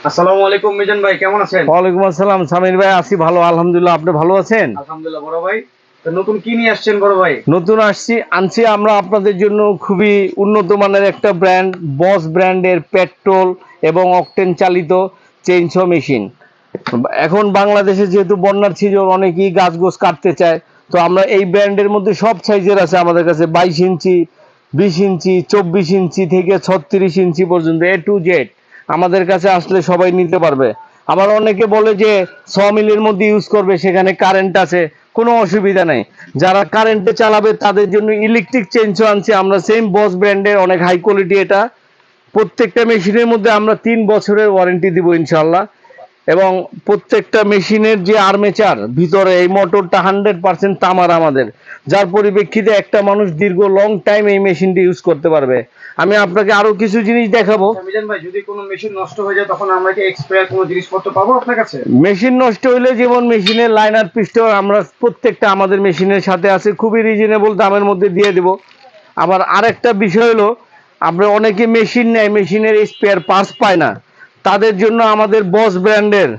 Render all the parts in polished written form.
আসসালামু আলাইকুম মিজান ভাই, কেমন আছেন? ওয়ালাইকুম আসসালাম সামির ভাই, আছি ভালো আলহামদুলিল্লাহ। আপনি ভালো আছেন? আলহামদুলিল্লাহ বড় ভাই। তো নতুন কি নিয়ে আসছেন বড় ভাই? নতুন আনছি আমরা আপনাদের জন্য খুবই উন্নত মানের একটা ব্র্যান্ড, বস ব্র্যান্ডের পেট্রোল এবং অকটেন চালিত চেইনসো মেশিন। এখন বাংলাদেশে যেহেতু বন্যার সিজন, অনেকেই গাছ গোছ কাটতে চায়, তো আমরা এই ব্র্যান্ডের মধ্যে সব সাইজের আছে আমাদের কাছে। 22 ইঞ্চি, 20 ইঞ্চি, 24 ইঞ্চি থেকে 36 ইঞ্চি পর্যন্ত এ টু জেড আমাদের কাছে আসলে সবাই নিতে পারবে। আবার অনেকে বলে যে 100 মিলির মধ্যে ইউজ করবে, সেখানে কারেন্ট আছে, কোনো অসুবিধা নেই। যারা কারেন্টে চালাবে তাদের জন্য ইলেকট্রিক চেঞ্জও আনছি আমরা, সেম বস ব্র্যান্ডের, অনেক হাই কোয়ালিটি এটা। প্রত্যেকটা মেশিনের মধ্যে আমরা 3 বছরের ওয়ারেন্টি দিব ইনশাল্লাহ। এবং প্রত্যেকটা মেশিনের যে আর্মেচার ভিতরে, এই মোটরটা 100% তামার আমাদের, যার পরিপ্রেক্ষিতে একটা মানুষ দীর্ঘ লং টাইম এই মেশিনটি ইউজ করতে পারবে। আমি আপনাকে আরো কিছু জিনিস দেখাবো। মিজান ভাই, যদি কোনো মেশিন নষ্ট হয়ে যায় তখন আমরা কি এক্সপায়ার কোনো জিনিসপত্র পাবো আপনার কাছে? মেশিন নষ্ট হইলে যেমন মেশিনের লাইনার পিস্টন আমরা প্রত্যেকটা আমাদের মেশিনের সাথে আছে, খুবই রিজনেবল দামের মধ্যে দিয়ে দেব। আবার আরেকটা বিষয় হলো, আমরা অনেকে মেশিন নেয়, মেশিনের স্পেয়ার পার্টস পায় না, তাদের জন্য আমাদের বস ব্র্যান্ডের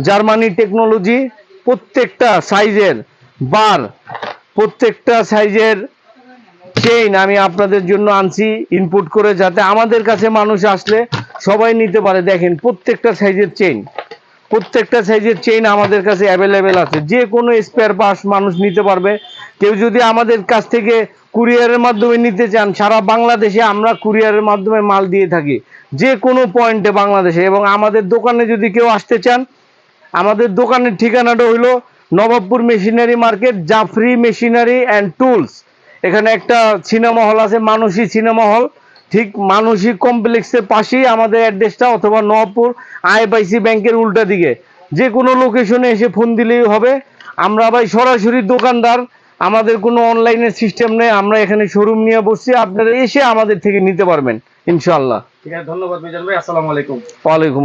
জার্মানি টেকনোলজি প্রত্যেকটা সাইজের বার, প্রত্যেকটা সাইজের চেইন আমি আপনাদের জন্য আনছি ইনপুট করে, যাতে আমাদের কাছে মানুষ আসলে সবাই নিতে পারে। দেখেন প্রত্যেকটা সাইজের চেইন আমাদের কাছে অ্যাভেলেবেল আছে, যে কোনো স্পেয়ার পার্টস মানুষ নিতে পারবে। কেউ যদি আমাদের কাছ থেকে কুরিয়ারের মাধ্যমে নিতে চান, সারা বাংলাদেশে আমরা কুরিয়ারের মাধ্যমে মাল দিয়ে থাকি, যে কোনো পয়েন্টে বাংলাদেশে। এবং আমাদের দোকানে যদি কেউ আসতে চান, আমাদের দোকানের ঠিকানাটা হইলো Nawabpur machinery market, Jafri machinery and tools. এখানে একটা সিনেমা হল আছে, মানসী সিনেমা হল, ঠিক মানসী কমপ্লেক্সের পাশেই আমাদের অ্যাড্রেসটা, অথবা নবাবপুর আইএফআইসি ব্যাংকের উল্টা দিকে যে কোনো লোকেশনে এসে ফোন দিলেই হবে। আমরা ভাই সরাসরি দোকানদার, আমাদের কোনো অনলাইনের সিস্টেম নেই, আমরা এখানে শোরুম নিয়ে বসছি, আপনারা এসে আমাদের থেকে নিতে পারবেন ইনশাআল্লাহ। ঠিক আছে, ধন্যবাদ মিজান ভাই, আসসালামু আলাইকুম। ওয়ালাইকুম